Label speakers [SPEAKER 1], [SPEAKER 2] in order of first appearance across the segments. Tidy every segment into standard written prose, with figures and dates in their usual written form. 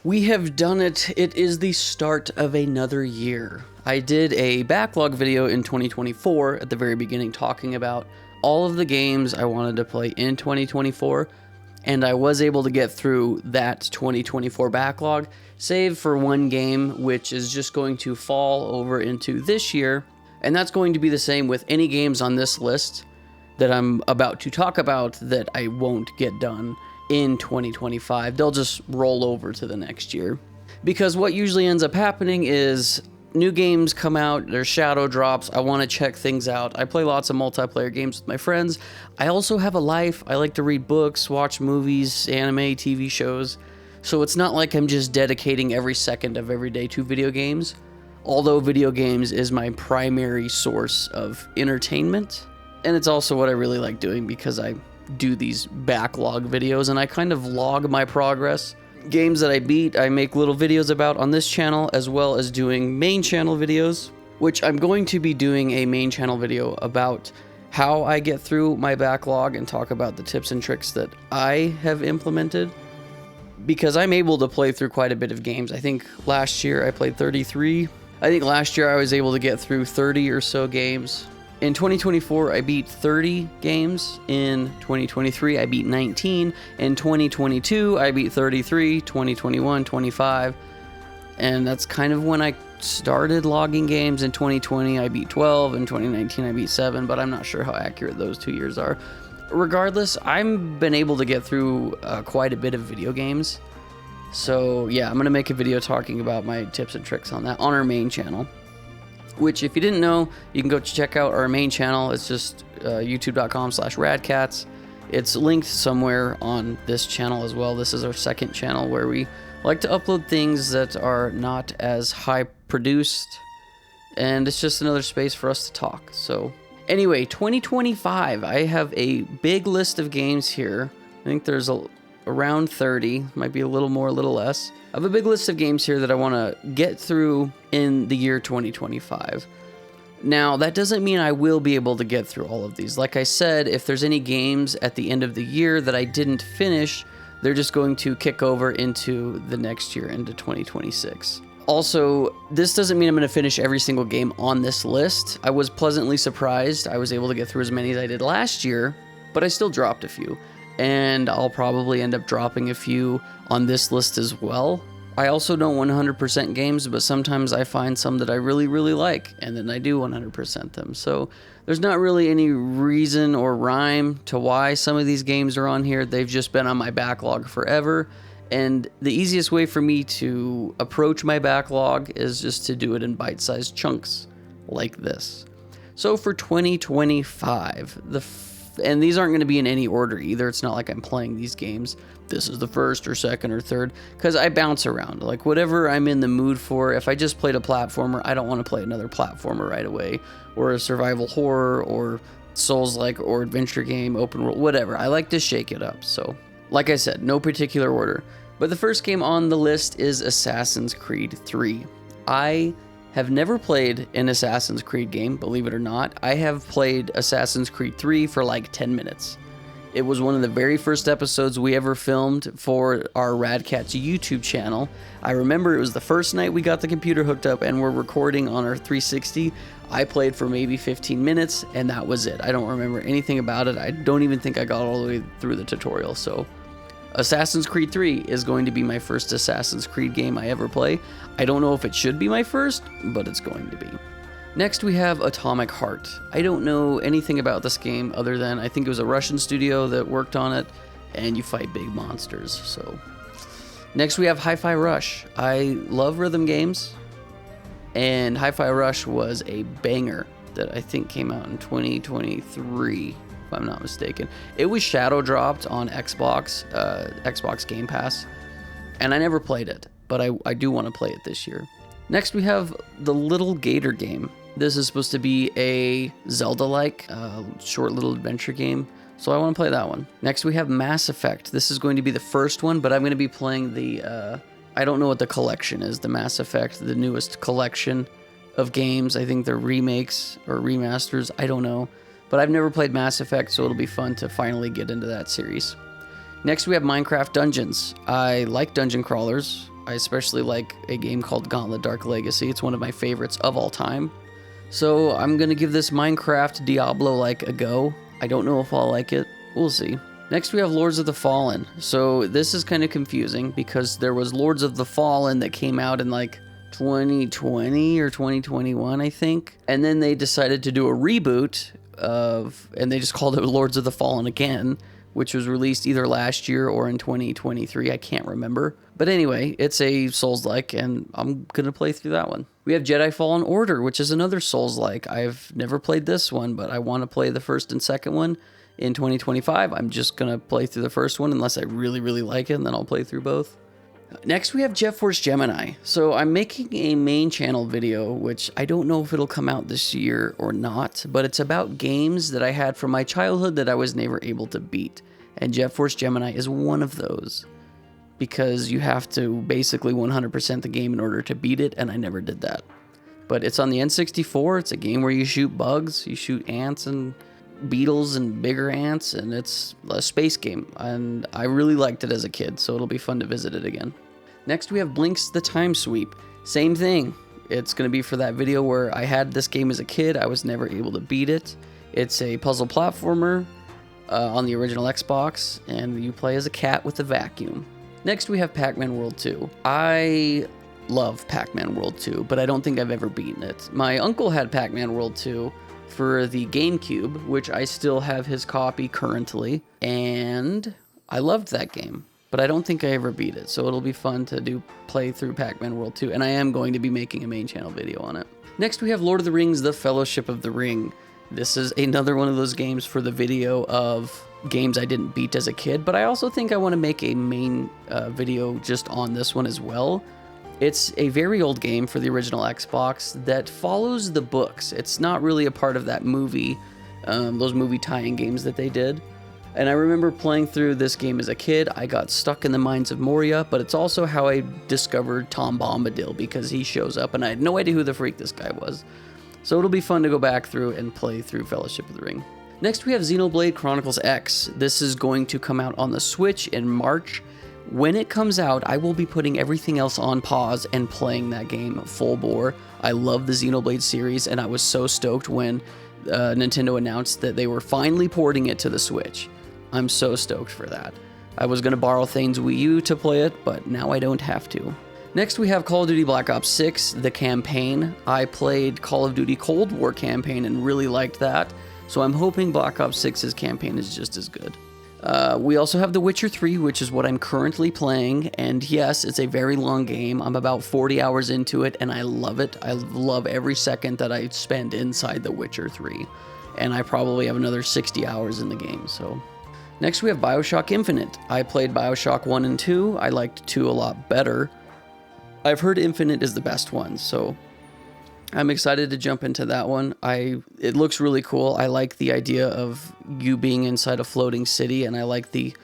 [SPEAKER 1] We have done it. It is the start of another year. I did a backlog video in 2024 at the very beginning talking about all of the games I wanted to play in 2024, and I was able to get through that 2024 backlog, save for one game, which is just going to fall over into this year, and that's going to be the same with any games on this list that I'm about to talk about that I won't get done in 2025. They'll just roll over to the next year. Because what usually ends up happening is new games come out, there's shadow drops, I want to check things out. I play lots of multiplayer games with my friends. I also have a life. I like to read books, watch movies, anime, TV shows. So it's not like I'm just dedicating every second of every day to video games. Although video games is my primary source of entertainment. And it's also what I really like doing because I do these backlog videos and I kind of log my progress. Games that I beat, I make little videos about on this channel, as well as doing main channel videos, which I'm going to be doing a main channel video about how I get through my backlog and talk about the tips and tricks that I have implemented, because I'm able to play through quite a bit of games. I think last year I played 33. I think last year I was able to get through 30 or so games. In 2024, I beat 30 games. In 2023, I beat 19. In 2022, I beat 33. 2021, 25. And that's kind of when I started logging games. In 2020, I beat 12. In 2019, I beat 7, but I'm not sure how accurate those 2 years are. Regardless, I've been able to get through quite a bit of video games. So yeah, I'm going to make a video talking about my tips and tricks on that on our main channel. Which, if you didn't know, you can go check out our main channel. It's just youtube.com/RadKatz. It's linked somewhere on this channel as well. This is our second channel where we like to upload things that are not as high produced, and it's just another space for us to talk. So anyway, 2025, I have a big list of games here. I think there's around 30, might be a little more, a little less. I have a big list of games here that I want to get through in the year 2025. Now, that doesn't mean I will be able to get through all of these. Like I said, if there's any games at the end of the year that I didn't finish, they're just going to kick over into the next year, into 2026. Also, this doesn't mean I'm going to finish every single game on this list. I was pleasantly surprised. I was able to get through as many as I did last year, but I still dropped a few. And I'll probably end up dropping a few on this list as well. I also don't 100% games, but sometimes I find some that I really, really like, and then I do 100% them. So there's not really any reason or rhyme to why some of these games are on here. They've just been on my backlog forever. And the easiest way for me to approach my backlog is just to do it in bite-sized chunks like this. So for 2025, and these aren't going to be in any order either. It's not like I'm playing these games. This is the first or second or third, because I bounce around. Like whatever I'm in the mood for. If I just played a platformer, I don't want to play another platformer right away, or a survival horror, or Souls-like, or adventure game, open world, whatever. I like to shake it up. So, like I said, no particular order. But the first game on the list is Assassin's Creed 3. I have never played an Assassin's Creed game, believe it or not. I have played Assassin's Creed 3 for like 10 minutes. It was one of the very first episodes we ever filmed for our RadKatz YouTube channel. I remember it was the first night we got the computer hooked up and we're recording on our 360. I played for maybe 15 minutes and that was it. I don't remember anything about it. I don't even think I got all the way through the tutorial. So Assassin's Creed 3 is going to be my first Assassin's Creed game I ever play. I don't know if it should be my first, but it's going to be. Next we have Atomic Heart. I don't know anything about this game other than I think it was a Russian studio that worked on it, and you fight big monsters. So next we have Hi-Fi Rush. I love rhythm games, and Hi-Fi Rush was a banger that I think came out in 2023. If I'm not mistaken. It was shadow dropped on Xbox Game Pass, and I never played it, but I do want to play it this year. Next we have the Little Gator game. This is supposed to be a Zelda-like short little adventure game, so I want to play that one. Next we have Mass Effect. This is going to be the first one, but I'm going to be playing the, I don't know what the collection is, the Mass Effect, the newest collection of games. I think they're remakes or remasters, I don't know. But I've never played Mass Effect, so it'll be fun to finally get into that series. Next, we have Minecraft Dungeons. I like dungeon crawlers. I especially like a game called Gauntlet Dark Legacy. It's one of my favorites of all time. So I'm going to give this Minecraft Diablo-like a go. I don't know if I'll like it. We'll see. Next we have Lords of the Fallen. So this is kind of confusing because there was Lords of the Fallen that came out in like 2020 or 2021, I think. And then they decided to do a reboot and they just called it Lords of the Fallen again, which was released either last year or in 2023. I can't remember. But anyway, it's a Souls-like, and I'm going to play through that one. We have Jedi Fallen Order, which is another Souls-like. I've never played this one, but I want to play the first and second one in 2025. I'm just going to play through the first one unless I really, really like it, and then I'll play through both. Next, we have Jet Force Gemini. So I'm making a main channel video, which I don't know if it'll come out this year or not, but it's about games that I had from my childhood that I was never able to beat. And Jet Force Gemini is one of those, because you have to basically 100% the game in order to beat it, and I never did that. But it's on the N64. It's a game where you shoot bugs, you shoot ants and beetles and bigger ants, and it's a space game, and I really liked it as a kid, so it'll be fun to visit it again. Next we have Blinx the Time Sweep. Same thing. It's going to be for that video where I had this game as a kid. I was never able to beat it. It's a puzzle platformer on the original Xbox, and you play as a cat with a vacuum. Next we have Pac-Man World 2. I love Pac-Man World 2, but I don't think I've ever beaten it. My uncle had Pac-Man World 2 for the GameCube, which I still have his copy currently, and I loved that game, but I don't think I ever beat it, so it'll be fun to play through Pac-Man World 2, and I am going to be making a main channel video on it. Next we have Lord of the Rings: The Fellowship of the Ring. This is another one of those games for the video of games I didn't beat as a kid, but I also think I want to make a main video just on this one as well. It's a very old game for the original Xbox that follows the books. It's not really a part of that movie, those movie tie-in games that they did. And I remember playing through this game as a kid. I got stuck in the Mines of Moria, but it's also how I discovered Tom Bombadil, because he shows up and I had no idea who the freak this guy was. So it'll be fun to go back through and play through Fellowship of the Ring. Next we have Xenoblade Chronicles X. This is going to come out on the Switch in March. When it comes out, I will be putting everything else on pause and playing that game full bore. I love the Xenoblade series, and I was so stoked when Nintendo announced that they were finally porting it to the Switch. I'm so stoked for that. I was going to borrow Thane's Wii U to play it, but now I don't have to. Next we have Call of Duty Black Ops 6, the campaign. I played Call of Duty Cold War campaign and really liked that, so I'm hoping Black Ops 6's campaign is just as good. We also have The Witcher 3, which is what I'm currently playing, and yes, it's a very long game. I'm about 40 hours into it, and I love it. I love every second that I spend inside The Witcher 3, and I probably have another 60 hours in the game, so... Next we have Bioshock Infinite. I played Bioshock 1 and 2. I liked 2 a lot better. I've heard Infinite is the best one, so I'm excited to jump into that one. It looks really cool. I like the idea of you being inside a floating city, and I like the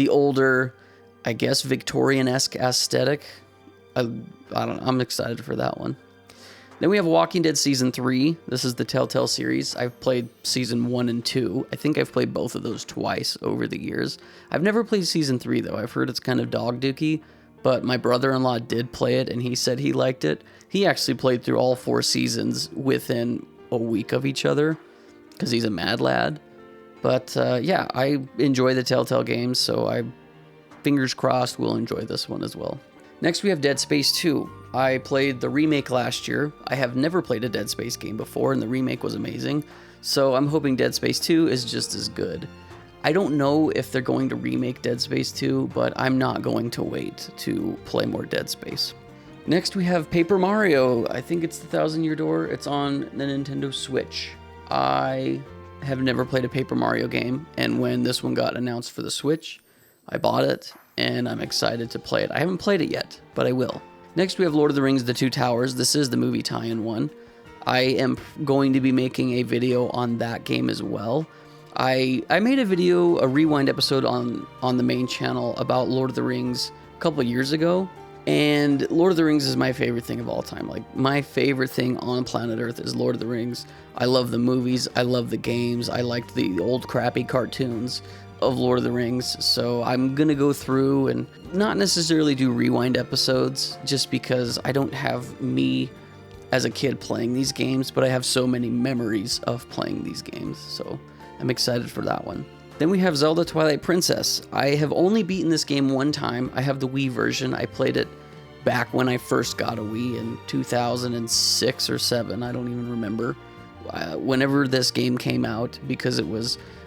[SPEAKER 1] older, I guess, Victorian-esque aesthetic. I don't know. I'm excited for that one. Then we have Walking Dead Season 3. This is the Telltale series. I've played Season 1 and 2. I think I've played both of those twice over the years. I've never played Season 3, though. I've heard it's kind of dog-dookie, but my brother-in-law did play it, and he said he liked it. He actually played through all 4 seasons within a week of each other, because he's a mad lad. But yeah, I enjoy the Telltale games, so fingers crossed we'll enjoy this one as well. Next we have Dead Space 2. I played the remake last year. I have never played a Dead Space game before, and the remake was amazing. So I'm hoping Dead Space 2 is just as good. I don't know if they're going to remake Dead Space 2, but I'm not going to wait to play more Dead Space. Next we have Paper Mario. I think it's the Thousand Year Door. It's on the Nintendo Switch. I have never played a Paper Mario game, and when this one got announced for the Switch, I bought it, and I'm excited to play it. I haven't played it yet, but I will. Next we have Lord of the Rings: The Two Towers. This is the movie tie-in one. I am going to be making a video on that game as well. I made a rewind episode on the main channel about Lord of the Rings a couple of years ago, and Lord of the Rings is my favorite thing of all time. Like, my favorite thing on planet Earth is Lord of the Rings. I love the movies, I love the games, I liked the old crappy cartoons, of Lord of the Rings, so I'm gonna go through and not necessarily do rewind episodes, just because I don't have me as a kid playing these games, but I have so many memories of playing these games, so I'm excited for that one. Then we have Zelda Twilight Princess. I have only beaten this game one time. I have the Wii version. I played it back when I first got a Wii in 2006 or 7, I don't even remember. Whenever this game came out, because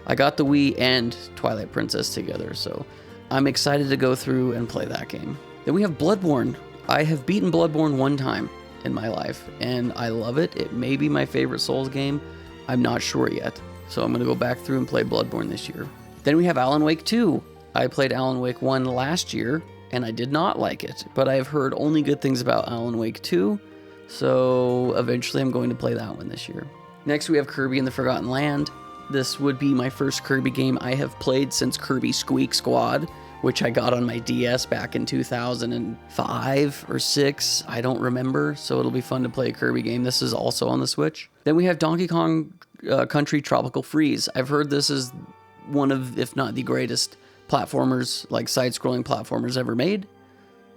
[SPEAKER 1] I got the Wii and Twilight Princess together, so I'm excited to go through and play that game. Then we have Bloodborne. I have beaten Bloodborne one time in my life, and I love it. It may be my favorite Souls game. I'm not sure yet, so I'm going to go back through and play Bloodborne this year. Then we have Alan Wake 2. I played Alan Wake 1 last year, and I did not like it, but I've heard only good things about Alan Wake 2, so eventually I'm going to play that one this year. Next, we have Kirby and the Forgotten Land. This would be my first Kirby game I have played since Kirby Squeak Squad, which I got on my DS back in 2005 or 6. I don't remember, so it'll be fun to play a Kirby game. This is also on the Switch. Then we have Donkey Kong Country Tropical Freeze. I've heard this is one of, if not the greatest platformers, like side-scrolling platformers ever made.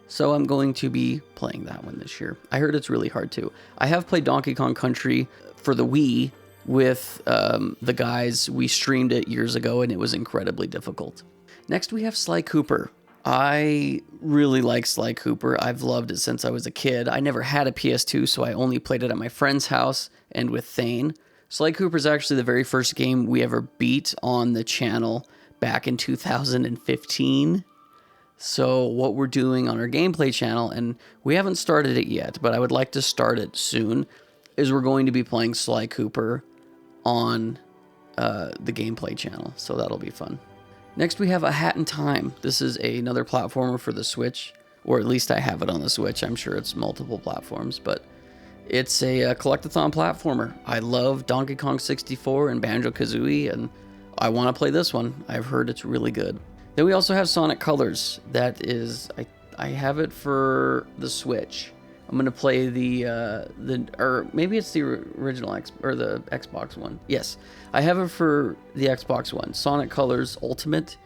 [SPEAKER 1] So I'm going to be playing that one this year. I heard it's really hard too. I have played Donkey Kong Country for the Wii with the guys. We streamed it years ago, and it was incredibly difficult. Next, we have Sly Cooper. I really like Sly Cooper. I've loved it since I was a kid. I never had a PS2, so I only played it at my friend's house and with Thane. Sly Cooper is actually the very first game we ever beat on the channel back in 2015. So what we're doing on our gameplay channel, and we haven't started it yet, but I would like to start it soon, is we're going to be playing Sly Cooper on the gameplay channel, so that'll be fun. Next, we have A Hat in Time. This is another platformer for the Switch, or at least I have it on the Switch. I'm sure it's multiple platforms, but it's a collectathon platformer. I love Donkey Kong 64 and Banjo-Kazooie, and I want to play this one. I've heard it's really good. Then we also have Sonic Colors. That is, I have it for the Switch. I'm gonna play or maybe it's the original the Xbox one. Yes, I have it for the Xbox One. Sonic Colors Ultimate.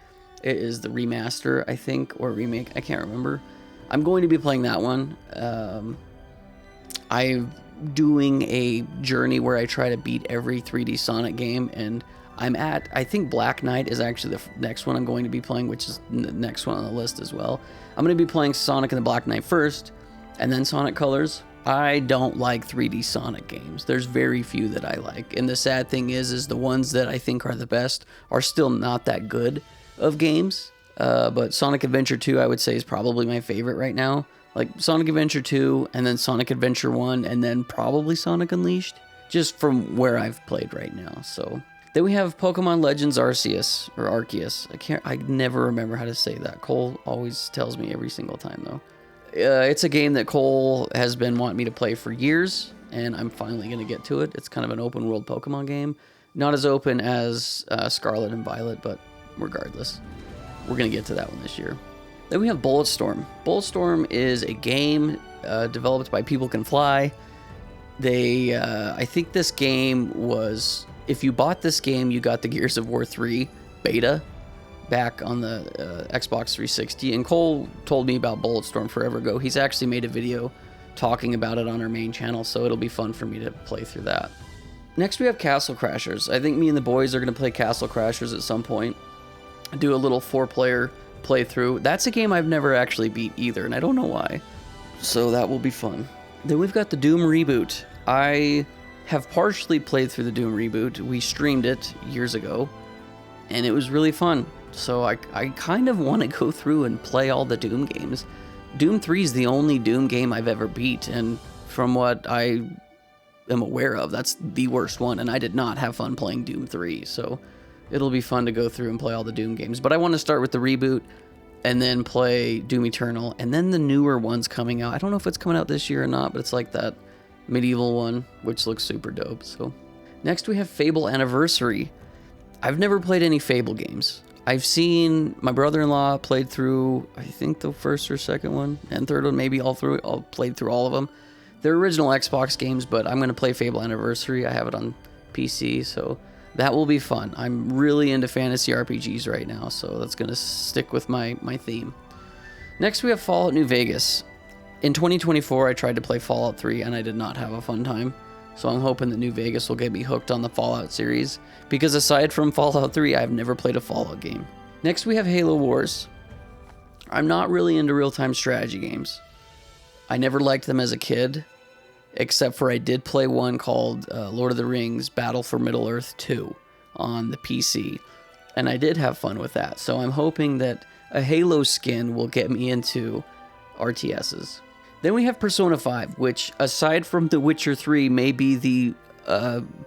[SPEAKER 1] It is the remaster, I think, or remake. I can't remember. I'm going to be playing that one. I'm doing a journey where I try to beat every 3D Sonic game, and I think Black Knight is actually the next one I'm going to be playing, which is the next one on the list as well. I'm going to be playing Sonic and the Black Knight first, and then Sonic Colors. I don't like 3D Sonic games. There's very few that I like. And the sad thing is the ones that I think are the best are still not that good of games. But Sonic Adventure 2, I would say, is probably my favorite right now. Like Sonic Adventure 2, and then Sonic Adventure 1, and then probably Sonic Unleashed, just from where I've played right now. So then we have Pokemon Legends Arceus, or Arceus. I never remember how to say that. Cole always tells me every single time, though. It's a game that Cole has been wanting me to play for years, and I'm finally going to get to it. It's kind of an open world Pokemon game. Not as open as Scarlet and Violet, but regardless, we're going to get to that one this year. Then we have Bulletstorm. Bulletstorm is a game developed by People Can Fly. I think this game was, if you bought this game, you got the Gears of War 3 beta back on the Xbox 360, and Cole told me about Bulletstorm forever ago. He's actually made a video talking about it on our main channel, so it'll be fun for me to play through that. Next, we have Castle Crashers. I think me and the boys are going to play Castle Crashers at some point. Do a little 4-player playthrough. That's a game I've never actually beat either, and I don't know why. So that will be fun. Then we've got the Doom reboot. I have partially played through the Doom reboot. We streamed it years ago, and it was really fun. So I kind of want to go through and play all the Doom games. Doom 3 is the only Doom game I've ever beat, and from what I am aware of, that's the worst one, and I did not have fun playing Doom 3, so it'll be fun to go through and play all the Doom games. But I want to start with the reboot, and then play Doom Eternal, and then the newer ones coming out. I don't know if it's coming out this year or not, but it's like that medieval one, which looks super dope. So next we have Fable Anniversary. I've never played any Fable games. I've seen my brother-in-law played through, I think, the first or second one, and third one, maybe all played through all of them. They're original Xbox games, but I'm going to play Fable Anniversary. I have it on PC, so That will be fun. I'm really into fantasy RPGs right now, so that's going to stick with my theme. Next, we have Fallout New Vegas. In 2024, I tried to play Fallout 3, and I did not have a fun time. So I'm hoping that New Vegas will get me hooked on the Fallout series, because aside from Fallout 3, I've never played a Fallout game. Next, we have Halo Wars. I'm not really into real-time strategy games. I never liked them as a kid, except for I did play one called Lord of the Rings Battle for Middle-earth 2 on the PC, and I did have fun with that. So I'm hoping that a Halo skin will get me into RTSs. Then we have Persona 5, which, aside from The Witcher 3, may be the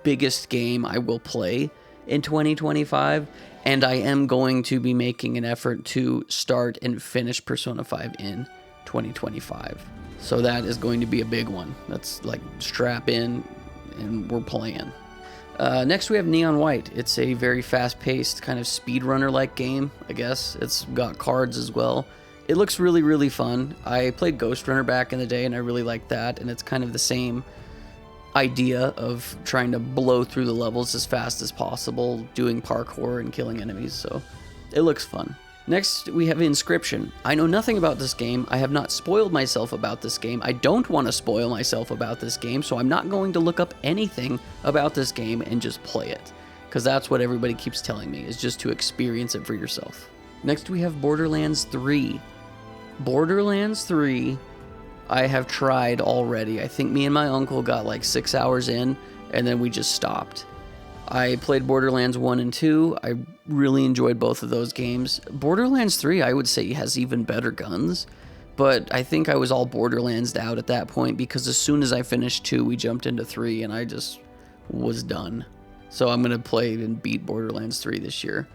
[SPEAKER 1] biggest game I will play in 2025, and I am going to be making an effort to start and finish Persona 5 in 2025. So that is going to be a big one. That's like strap in, and we're playing. Next we have Neon White. It's a very fast-paced kind of speedrunner-like game, I guess. It's got cards as well. It looks really, really fun. I played Ghost Runner back in the day, and I really liked that, and it's kind of the same idea of trying to blow through the levels as fast as possible, doing parkour and killing enemies, so it looks fun. Next, we have Inscription. I know nothing about this game. I have not spoiled myself about this game. I don't want to spoil myself about this game, so I'm not going to look up anything about this game and just play it, because that's what everybody keeps telling me, is just to experience it for yourself. Next, we have Borderlands 3. Borderlands 3, I have tried already. I think me and my uncle got like 6 hours in, and then we just stopped. I played Borderlands 1 and 2. I really enjoyed both of those games. Borderlands 3, I would say, has even better guns, but I think I was all Borderlands'd out at that point, because as soon as I finished 2, we jumped into 3, and I just was done. So I'm going to play and beat Borderlands 3 this year.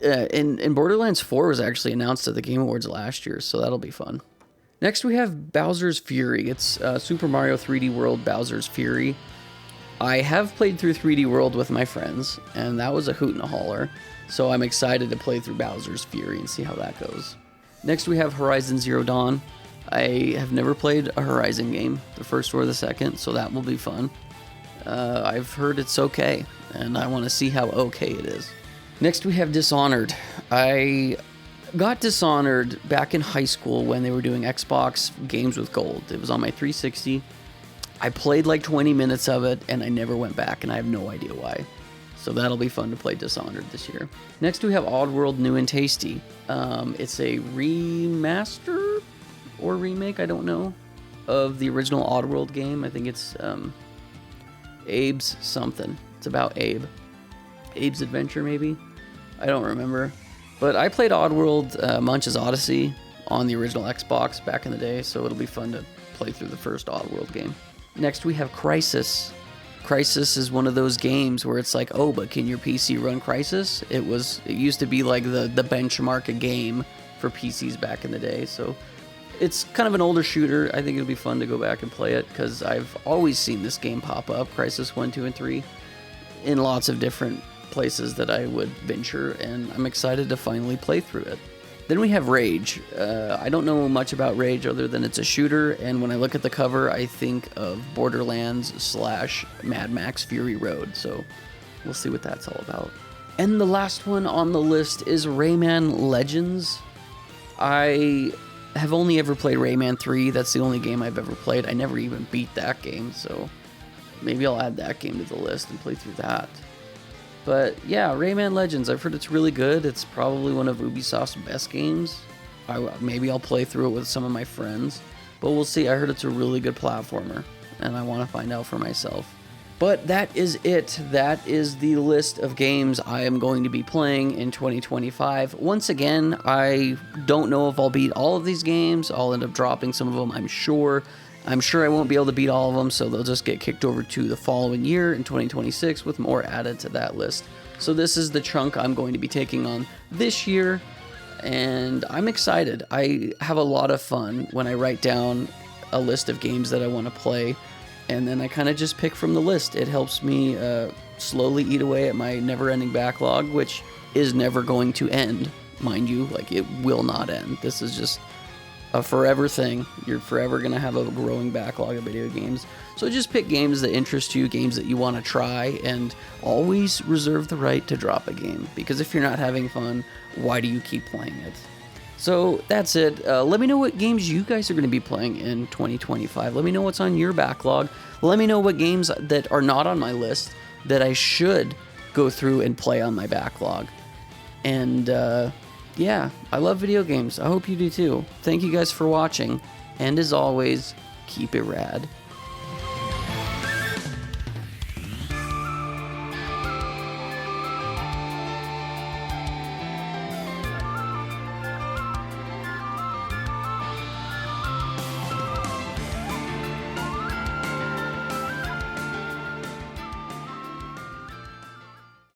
[SPEAKER 1] And Borderlands 4 was actually announced at the Game Awards last year, so that'll be fun. Next, we have Bowser's Fury. It's Super Mario 3D World Bowser's Fury. I have played through 3D World with my friends, and that was a hoot and a holler, so I'm excited to play through Bowser's Fury and see how that goes. Next, we have Horizon Zero Dawn. I have never played a Horizon game, the first or the second, so that will be fun. I've heard it's okay, and I want to see how okay it is. Next, we have Dishonored. I got Dishonored back in high school when they were doing Xbox Games with Gold. It was on my 360. I played like 20 minutes of it, and I never went back, and I have no idea why. So that'll be fun to play Dishonored this year. Next, we have Oddworld New and Tasty. It's a remaster or remake, I don't know, of the original Oddworld game. I think it's Abe's something. It's about Abe. Abe's Adventure, maybe? I don't remember. But I played Oddworld Munch's Odyssey on the original Xbox back in the day, so it'll be fun to play through the first Oddworld game. Next, we have Crysis. Crysis is one of those games where it's like, oh, but can your PC run Crysis? It used to be like the benchmark a game for PCs back in the day, so it's kind of an older shooter. I think it'll be fun to go back and play it, because I've always seen this game pop up, Crysis 1, 2, and 3, in lots of different places that I would venture, and I'm excited to finally play through it. Then we have Rage. I don't know much about Rage other than it's a shooter, and when I look at the cover, I think of Borderlands / Mad Max Fury Road, so we'll see what that's all about. And the last one on the list is Rayman Legends. I have only ever played Rayman 3. That's the only game I've ever played. I never even beat that game, so maybe I'll add that game to the list and play through that. But yeah, Rayman Legends, I've heard it's really good. It's probably one of Ubisoft's best games. Maybe I'll play through it with some of my friends, but we'll see. I heard it's a really good platformer, and I want to find out for myself. But that is it. That is the list of games I am going to be playing in 2025. Once again, I don't know if I'll beat all of these games. I'll end up dropping some of them, I'm sure. I'm sure I won't be able to beat all of them, so they'll just get kicked over to the following year in 2026 with more added to that list. So this is the chunk I'm going to be taking on this year, and I'm excited. I have a lot of fun when I write down a list of games that I want to play, and then I kind of just pick from the list. It helps me slowly eat away at my never-ending backlog, which is never going to end, mind you. Like, it will not end. This is just a forever thing. You're forever going to have a growing backlog of video games. So just pick games that interest you, games that you want to try, and always reserve the right to drop a game. Because if you're not having fun, why do you keep playing it? So that's it. Let me know what games you guys are going to be playing in 2025. Let me know what's on your backlog. Let me know what games that are not on my list that I should go through and play on my backlog. And yeah, I love video games. I hope you do too. Thank you guys for watching. And as always, keep it rad.